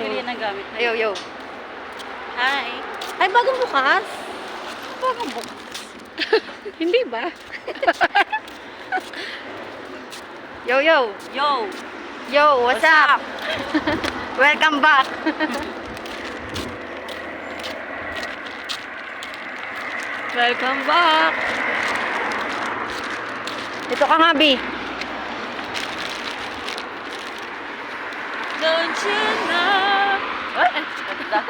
Bibili yan ng gamit na Yo, yo. Hi. Ay, bagong bukas. Bagong bukas. Hindi ba? Yo, yo. Yo. Yo, what's up? Welcome back. Welcome back. Ito ka nga, B. Don't you know? Ay, ganda.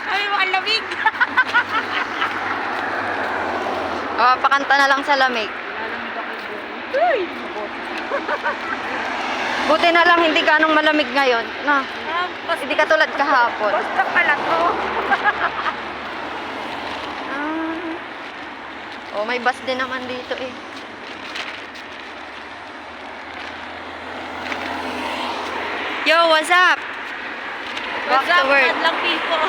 Ay, malamig. Pakanta na lang sa lamig. Malamig ako doon. Uy! Buti na lang hindi ganong malamig ngayon. Na, hindi katulad kahapon. Basta pala to. Oh, may bus din naman dito eh. Yo, what's up? Walk What's to up, work. madlang people?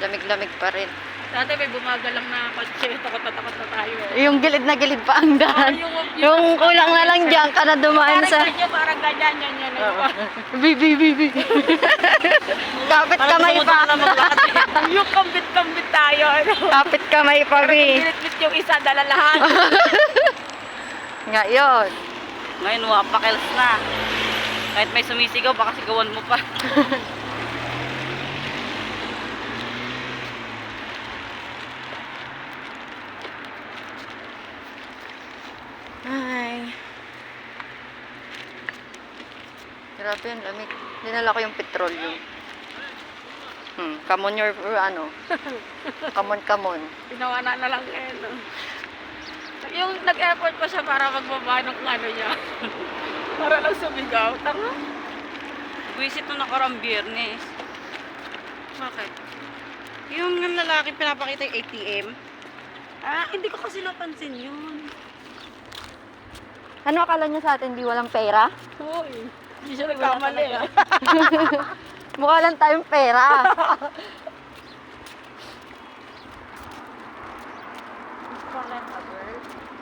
Lamig-lamig pa rin. Dati may bumagal lang na kotse. Takot na tayo. Yung gilid na gilid pa ang daan. yung Yung kulang na lang dyan ka na dumaan sa... Parang ganyan, yan. Bi. Kapit kamay pa. Yung kambit-kambit tayo. Kapit kamay pa, Bi. Binitbit yung isa, dala lahat. Ngayon. Ngayon, wapakels na. Kahit may sumisigaw, baka sigawan mo pa. Hi. Grabe yan, lamig. Dinala ko yung petroleum. Come on your, ano. Come on. Ginawa na lang ngayon. No? Yung nag-effort pa siya para magbaba ng ano niya. Para lang sumigaw. Tama? Visit nung nakarang Biyernes. Bakit? Yung lalaki pinapakita yung ATM. Hindi ko kasi napansin yun. Ano akala niya sa atin, di walang pera? Hoy, hindi siya nagkamali. Mukha lang tayong pera.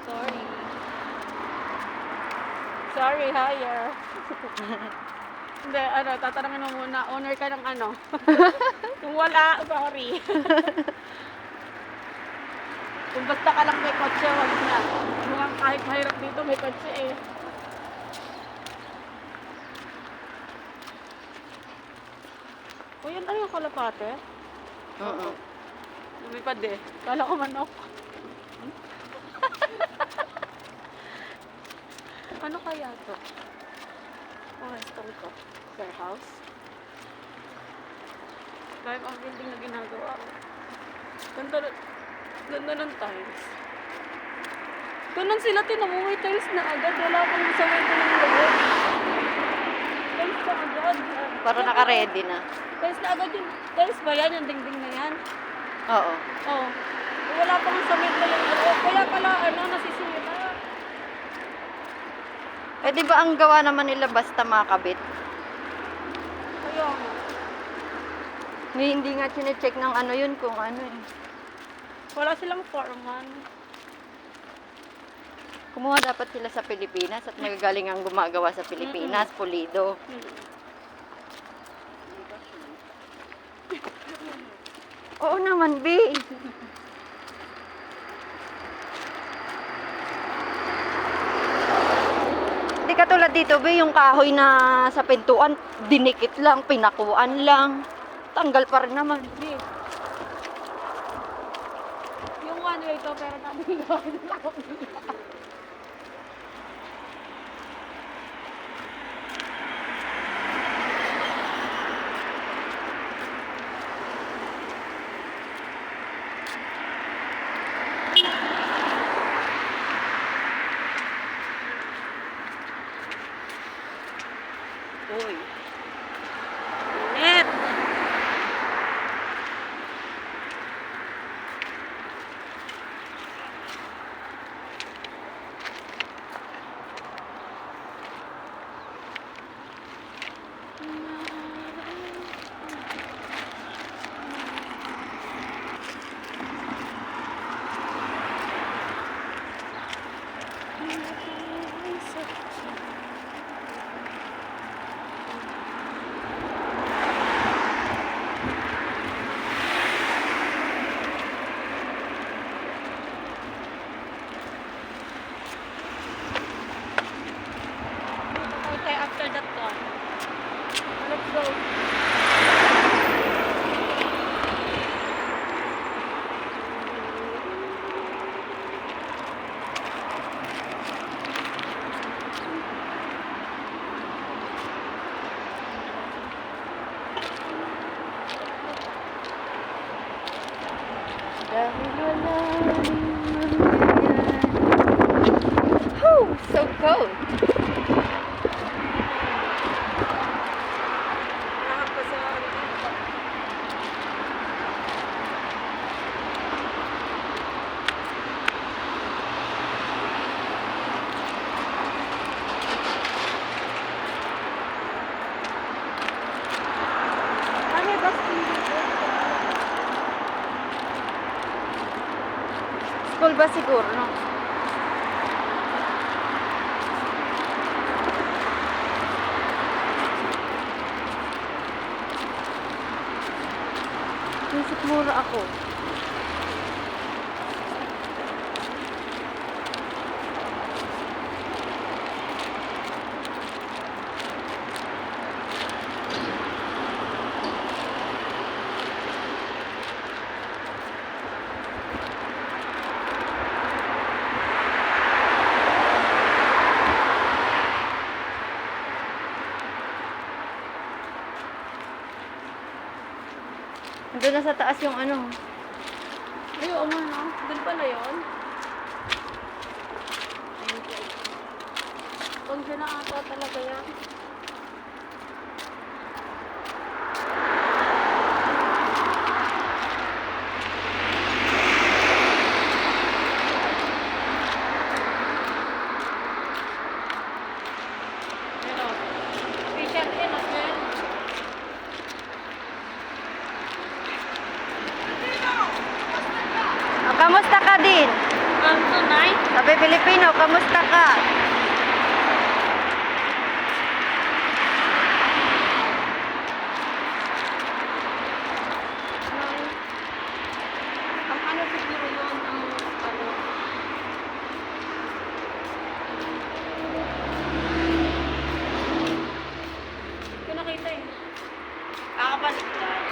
Sorry. Sorry, hire. Hindi, tatanungin mo muna, owner ka ng ano? Kung wala, sorry. Kung basta ka lang may kotse, wag na. Mukhang kahit mahirap dito, may kotse eh. O yan, ano yung kalapate? Oo. Lumipad eh. Kala ko manok. Ano kaya to? Restaurant ko. Warehouse. Dahil ang building na ginagawa. Ganda ng tiles. Ganun sila tinamuhay tiles na agad. Wala pang samento ng loob. Tiles na agad. Para naka-ready na. Tiles na agad yung tiles ba yan? Yung dingding na yan? Oo. Oo. Wala pang samento yung loob. Kaya pala nasisira. Eh, di ba ang gawa naman nila basta makabit? Kaya nga. Hindi nga chinecheck ng ano yun kung ano eh. Wala silang foreman. Kumuha dapat sila sa Pilipinas at magagaling ang gumagawa sa Pilipinas, pulido. Oo naman, B. Hindi katulad dito, B, yung kahoy na sa pintuan, dinikit lang, pinakuan lang. Tanggal pa rin naman. Hindi. Yung one way to, pero namin gawin na ako. Uy. Net. Whew, so cold. Lahat pa sa ano ba School ba siguro, no? Isip mura ako. Doon na sa taas yung ano. Ay, oo nga, no? Doon pala yun. Kung dyan na ata talaga yan. Ano? Patient in as well. Oh, kamusta ka din? Tonight? Sabi Pilipino, kamusta ka? Ang ano siguro yun, ang ano. Hindi ko nakita eh. Kakabalik lang.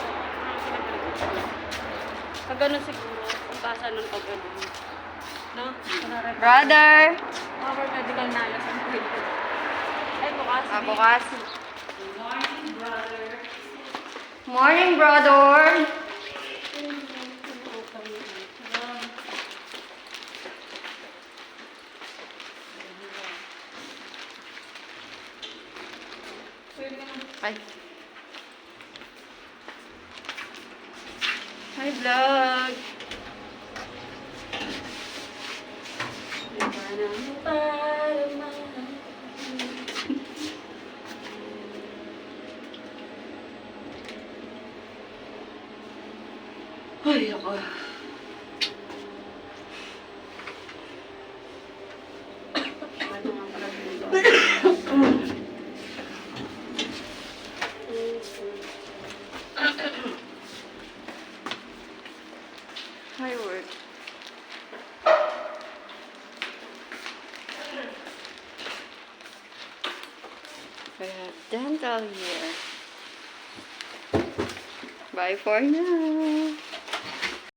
Oo, parang pinabalik ko. Pag ganun siguro, kung basa nun pag ganun. No? Brother! Power medical knowledge ang pwede. Ay, bukas. Bukas. Morning, brother. Morning, brother! Ay. Hi, vlog! Ay, ako. Hi, work. We have dental here. Bye for now.